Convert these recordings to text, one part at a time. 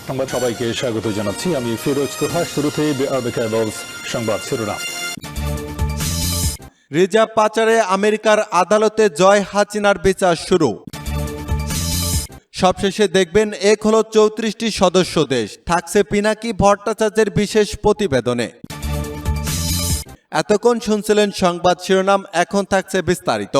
সংবাদ সবাইকে স্বাগত জানাচ্ছি। আমি ফিরোজ তোহা। শুরুতেই সংবাদ শিরোনাম। রিজার্ভ পাচারে আমেরিকার আদালতে জয় হাসিনার বিচার শুরু। সবশেষে দেখবেন এক হলো 34টি সদস্য দেশ, থাকছে পিনাকি ভট্টাচার্যের বিশেষ প্রতিবেদনে। এতক্ষণ শুনছিলেন সংবাদ শিরোনাম, এখন থাকছে বিস্তারিত।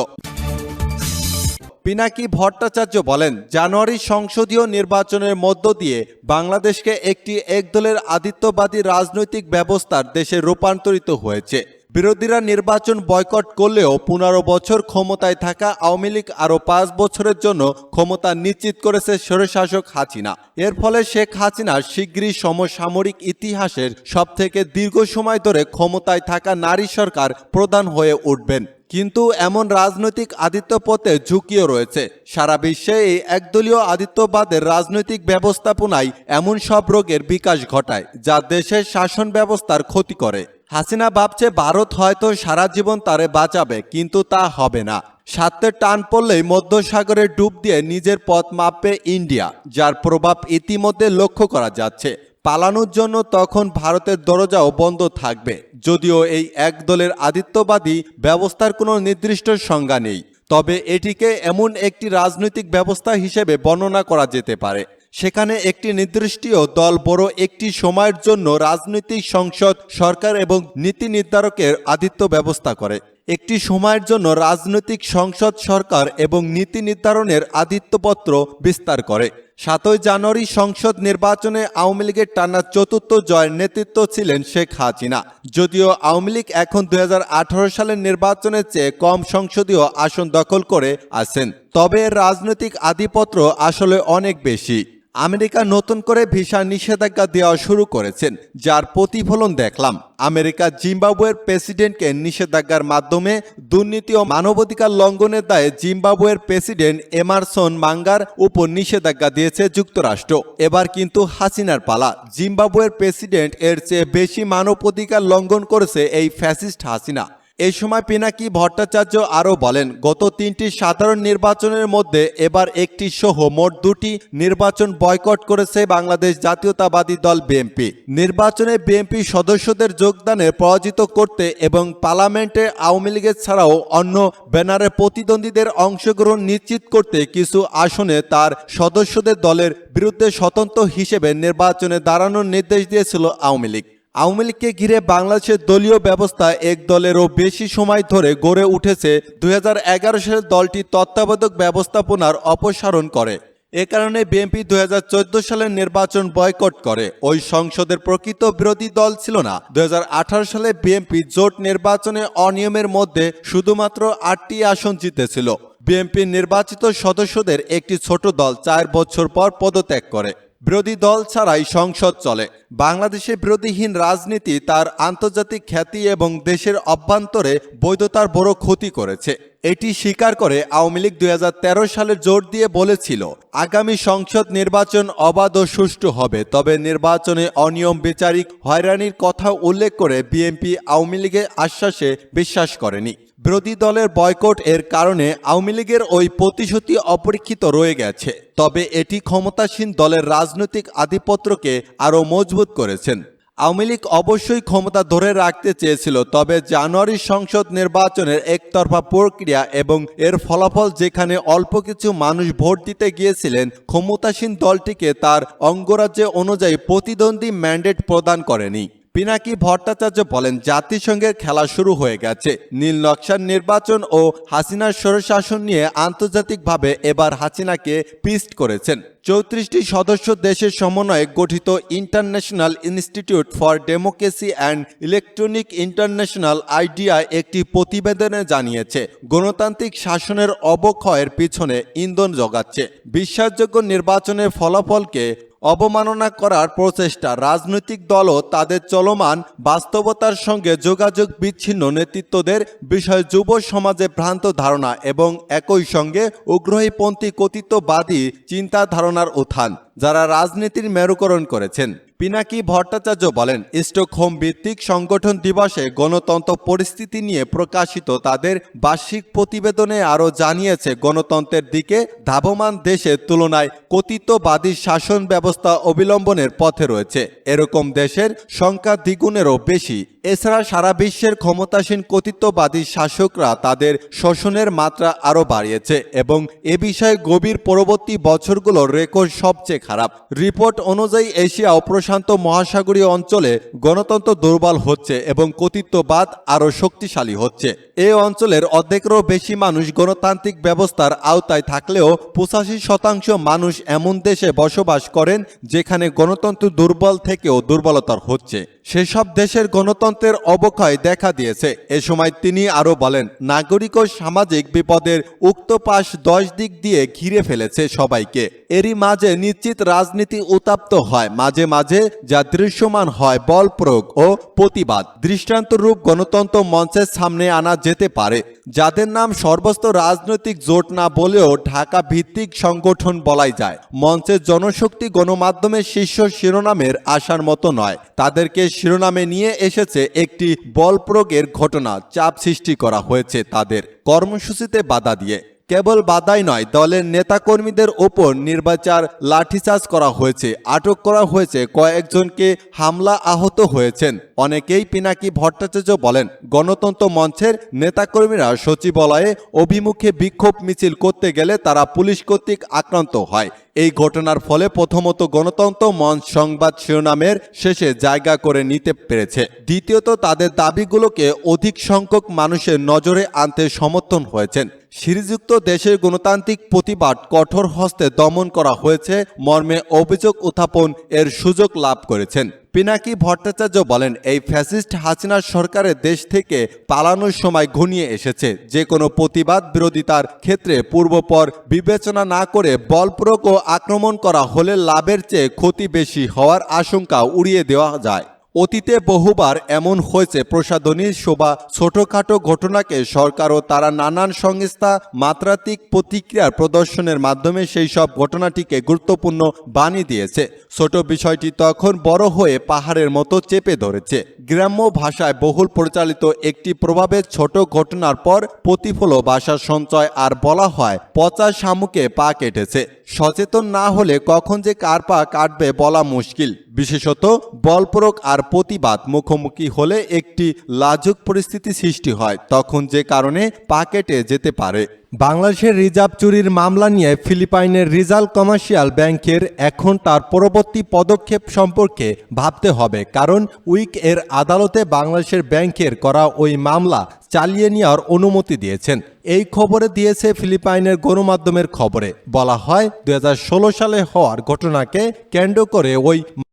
পিনাকি ভট্টাচার্য বলেন, জানুয়ারি সংসদীয় নির্বাচনের মধ্য দিয়ে বাংলাদেশকে একটি একদলের আধিপত্যবাদী রাজনৈতিক ব্যবস্থার দেশে রূপান্তরিত হয়েছে। বিরোধীরা নির্বাচন বয়কট করলেও 15 বছর ক্ষমতায় থাকা আওয়ামী লীগ আরও 5 বছরের জন্য ক্ষমতা নিশ্চিত করেছে স্বৈরশাসক হাসিনা। এর ফলে শেখ হাসিনা শিগগিরই সমসাময়িক ইতিহাসের সবথেকে দীর্ঘ সময় ধরে ক্ষমতায় থাকা নারী সরকার প্রধান হয়ে উঠবেন। কিন্তু এমন রাজনৈতিক আধিপত্যে ঝুঁকিও রয়েছে। সারা বিশ্বে এই একদলীয় আধিপত্যবাদের রাজনৈতিক ব্যবস্থাপনায় এমন সব রোগের বিকাশ ঘটায় যা দেশের শাসন ব্যবস্থার ক্ষতি করে। হাসিনা ভাবছে ভারত হয়তো সারা জীবন তারে বাঁচাবে, কিন্তু তা হবে না। স্বার্থের টান পড়লেই মধ্যসাগরে ডুব দিয়ে নিজের পথ মাপবে ইন্ডিয়া, যার প্রভাব ইতিমধ্যে লক্ষ্য করা যাচ্ছে। পালানোর জন্য তখন ভারতের দরজাও বন্ধ থাকবে। যদিও এই একদলের আধিপত্যবাদী ব্যবস্থার কোনো নির্দিষ্ট সংজ্ঞা নেই, তবে এটিকে এমন একটি রাজনৈতিক ব্যবস্থা হিসেবে বর্ণনা করা যেতে পারে সেখানে একটি নির্দিষ্ট দল বড় একটি সময়ের জন্য রাজনৈতিক সংসদ, সরকার এবং নীতি নির্ধারকের আধিপত্য ব্যবস্থা করে। একটি সময়ের জন্য রাজনৈতিক সংসদ, সরকার এবং নীতি নির্ধারণের আধিপত্যপত্র বিস্তার করে। 7 জানুয়ারি সংসদ নির্বাচনে আওয়ামী লীগের টানা 4র্থ জয়ের নেতৃত্ব ছিলেন শেখ হাসিনা। যদিও আওয়ামী লীগ এখন 2018 সালের নির্বাচনের চেয়ে কম সংসদীয় আসন দখল করে আছেন, তবে রাজনৈতিক আধিপত্য আসলে অনেক বেশি। আমেরিকা নতুন করে ভিসা নিষেধাজ্ঞা দেওয়া শুরু করেছেন, যার প্রতিফলন দেখলাম। আমেরিকা জিম্বাবুয়ের প্রেসিডেন্টকে নিষেধাজ্ঞার মাধ্যমে দুর্নীতি ও মানবাধিকার লঙ্ঘনের দায়ে জিম্বাবুয়ের প্রেসিডেন্ট এমারসন মাঙ্গার উপর নিষেধাজ্ঞা দিয়েছে যুক্তরাষ্ট্র। এবার কিন্তু হাসিনার পালা। জিম্বাবুয়ের প্রেসিডেন্ট এর চেয়ে বেশি মানবাধিকার লঙ্ঘন করেছে এই ফ্যাসিস্ট হাসিনা। এই সময় পিনাকি ভট্টাচার্য আরও বলেন, গত 3টি সাধারণ নির্বাচনের মধ্যে এবার একটি সহ মোট 2টি নির্বাচন বয়কট করেছে বাংলাদেশ জাতীয়তাবাদী দল বিএনপি। নির্বাচনে বিএনপি সদস্যদের যোগদানে পরাজিত করতে এবং পার্লামেন্টে আওয়ামী লীগের ছাড়াও অন্য ব্যানারে প্রতিদ্বন্দ্বীদের অংশগ্রহণ নিশ্চিত করতে কিছু আসনে তার সদস্যদের দলের বিরুদ্ধে স্বতন্ত্র হিসেবে নির্বাচনে দাঁড়ানোর নির্দেশ দিয়েছিল আওয়ামী লীগ। আওয়ামী লীগকে ঘিরে বাংলাদেশের দলীয় ব্যবস্থা এক দলেরও বেশি সময় ধরে গড়ে উঠেছে। 2011 সালে দলটি তত্ত্বাবধায়ক ব্যবস্থাপনার অপসারণ করে। এ কারণে বিএনপি 2014 সালের নির্বাচন বয়কট করে। ওই সংসদের প্রকৃত বিরোধী দল ছিল না। 2018 সালে বিএনপি জোট নির্বাচনে অনিয়মের মধ্যে শুধুমাত্র 8টি আসন জিতেছিল। বিএনপির নির্বাচিত সদস্যদের একটি ছোট দল 4 বছর পর পদত্যাগ করে। বিরোধী দল ছাড়াই সংসদ চলে। বাংলাদেশে বিরোধীহীন রাজনীতি তার আন্তর্জাতিক খ্যাতি এবং দেশের অভ্যন্তরে বৈধতার বড় ক্ষতি করেছে। এটি স্বীকার করে আওয়ামী লীগ 2013 সালে জোর দিয়ে বলেছিল, আগামী সংসদ নির্বাচন অবাধ ও সুষ্ঠু হবে। তবে নির্বাচনে অনিয়ম, বিচারিক হয়রানির কথা উল্লেখ করে বিএনপি আওয়ামী লীগের আশ্বাসে বিশ্বাস করেনি। বিরোধী দলের বয়কট এর কারণে আওয়ামী লীগের ওই প্রতিশ্রুতি অপরীক্ষিত রয়ে গেছে। তবে এটি ক্ষমতাসীন দলের রাজনৈতিক আধিপত্যকে আরও মজবুত করেছেন। আওয়ামী লীগ অবশ্যই ক্ষমতা ধরে রাখতে চেয়েছিল, তবে জানুয়ারি সংসদ নির্বাচনের একতরফা প্রক্রিয়া এবং এর ফলাফল, যেখানে অল্প কিছু মানুষ ভোট দিতে গিয়েছিলেন, ক্ষমতাসীন দলটিকে তার অঙ্গরাজ্য অনুযায়ী প্রতিদ্বন্দ্বী ম্যান্ডেট প্রদান করেনি। পিনাকি ভট্টাচার্য বলেন, জাতিসংঘের খেলা শুরু হয়ে গেছে। নীল নকশার নির্বাচন ও হাসিনার স্বৈরশাসন নিয়ে আন্তর্জাতিকভাবে এবার হাসিনাকে পিস্ট করেছেন। 34টি সদস্য দেশের সমন্বয়ে গঠিত international institute for democracy and electronic international idea একটি প্রতিবেদনে জানিয়েছে, গণতান্ত্রিক শাসনের অবক্ষয়ের পিছনে ইন্ধন জোগাচ্ছে বিশ্বাসযোগ্য নির্বাচনের ফলাফলকে অবমাননা করার প্রচেষ্টা। রাজনৈতিক দলও তাদের চলমান বাস্তবতার সঙ্গে যোগাযোগ বিচ্ছিন্ন নেতৃত্বদের বিষয়ে যুব সমাজে ভ্রান্ত ধারণা এবং একই সঙ্গে উগ্রহীপন্থী কর্তৃত্ববাদী চিন্তা ধারণার উত্থান। যারা রাজনীতির মেরুকরণ করেছেন। পিনাকি ভট্টাচার্য বলেন, স্টকহোম ভিত্তিক সংগঠন দিবসে গণতন্ত্র পরিস্থিতি নিয়ে প্রকাশিত তাদের বার্ষিক প্রতিবেদনে আরও জানিয়েছে, গণতন্ত্রের দিকে ধাবমান দেশের তুলনায় কর্তৃত্ববাদী শাসন ব্যবস্থা অবলম্বনের পথে রয়েছে। এরকম দেশের সংখ্যা দ্বিগুণেরও বেশি। এছাড়া সারা বিশ্বের ক্ষমতাসীন কর্তৃত্ববাদী শাসকরা তাদের শোষণের মাত্রা আরও বাড়িয়েছে এবং এ বিষয়ে গভীর পরবর্তী বছরগুলোর রেকর্ড সবচেয়ে খারাপ। রিপোর্ট অনুযায়ী এশিয়া ও প্রশান্ত মহাসাগরীয় অঞ্চলে গণতন্ত্র দুর্বল হচ্ছে এবং কর্তৃত্ববাদ আরও শক্তিশালী হচ্ছে। এই অঞ্চলের অর্ধেকেরও বেশি মানুষ গণতান্ত্রিক ব্যবস্থার আওতায় থাকলেও 85% মানুষ এমন দেশে বসবাস করেন যেখানে গণতন্ত্র দুর্বল থেকেও দুর্বলতর হচ্ছে। সেসব দেশের গণতন্ত্রের অবক্ষয় দেখা দিয়েছে। এ সময় তিনি আরও বলেন, নাগরিক ও সামাজিক বিপদের উক্ত পাশ 10 দিক দিয়ে ঘিরে ফেলেছে সবাইকে। এরই মাঝে নিশ্চিত রাজনীতি উত্তপ্ত হয়, মাঝে মাঝে যা দৃশ্যমান হয় বল প্রয়োগ ও প্রতিবাদ। দৃষ্টান্তরূপ গণতন্ত্র মঞ্চের সামনে আনা যেতে পারে, যাদের নাম সর্বস্ত রাজনৈতিক জোট না বলেও ঢাকা ভিত্তিক সংগঠন বলাই যায়। মঞ্চের জনশক্তি গণমাধ্যমের শীর্ষ শিরোনামের আসার মতো নয়। তাদেরকে শিরোনামে নিয়ে এসেছে একটি বল প্রয়োগের ঘটনা। চাপ সৃষ্টি করা হয়েছে তাদের কর্মসূচিতে বাধা দিয়ে। কেবল বাধাই নয়, দলের নেতাকর্মীদের ওপর নির্বিচার লাঠিচার্জ করা হয়েছে, আটক করা হয়েছে, কয়েকজনকে হামলা আহত হয়েছেন অনেকেই। পিনাকি ভট্টাচার্য বলেন, গণতন্ত্র মঞ্চের নেতাকর্মীরা সচিবালয়ে অভিমুখে বিক্ষোভ মিছিল করতে গেলে তারা পুলিশ কর্তৃক আক্রান্ত হয়। এই ঘটনার ফলে প্রথমত গণতন্ত্র মঞ্চ সংবাদ শিরোনামের শেষে জায়গা করে নিতে পেরেছে। দ্বিতীয়ত তাদের দাবিগুলোকে অধিক সংখ্যক মানুষের নজরে আনতে সমর্থন হয়েছেন। শ্রীযুক্ত দেশের গণতান্ত্রিক প্রতিবাদ কঠোর হস্তে দমন করা হয়েছে মর্মে অভিযোগ উত্থাপন এর সুযোগ লাভ করেছেন। পিনাকি ভট্টাচার্য বলেন, এই ফ্যাসিস্ট হাসিনা সরকারের দেশ থেকে পালানোর সময় ঘনিয়ে এসেছে। যে কোনো প্রতিবাদ বিরোধিতার ক্ষেত্রে পূর্বপর বিবেচনা না করে বল প্রয়োগ ও আক্রমণ করা হলে লাভের চেয়ে ক্ষতি বেশি হওয়ার আশঙ্কা উড়িয়ে দেওয়া যায়। অতীতে বহুবার এমন হয়েছে, প্রসাধনী শোভা ছোটখাটো ঘটনাকে সরকার ও তারা নানান সংস্থা মাত্রাতিক প্রতিক্রিয়ার প্রদর্শনের মাধ্যমে সেই সব ঘটনাটিকে গুরুত্বপূর্ণ বানিয়ে দিয়েছে। ছোট বিষয়টি তখন বড় হয়ে পাহাড়ের মতো চেপে ধরেছে। গ্রাম্য ভাষায় বহুল পরিচালিত একটি প্রভাবের ছোট ঘটনার পর প্রতিফল ভাষার সঞ্চয় আর বলা হয় পচা শামুকে পা কেটেছে। সচেতন না হলে কখন যে কার পা কাটবে বলা মুশকিল। বিশেষত বল প্রয়োগ আর প্রতিবাদ মুখোমুখি হলে একটি লাজুক পরিস্থিতি সৃষ্টি হয়, তখন যে কারণে পা কেটে যেতে পারে। বাংলাদেশের রিজার্ভ চুরির মামলা নিয়ে ফিলিপাইনের রিজাল কমার্শিয়াল ব্যাংকের এখন তার পরবর্তী পদক্ষেপ সম্পর্কে ভাবতে হবে, কারণ উইক এর আদালতে বাংলাদেশের ব্যাংকের করা ওই মামলা চালিয়ে নেওয়ার অনুমতি দিয়েছেন। এই খবরে দিয়েছে ফিলিপাইনের গণমাধ্যমের খবরে। বলা হয় 2016 সালে হওয়ার ঘটনাকে কেন্দ্র করে ওই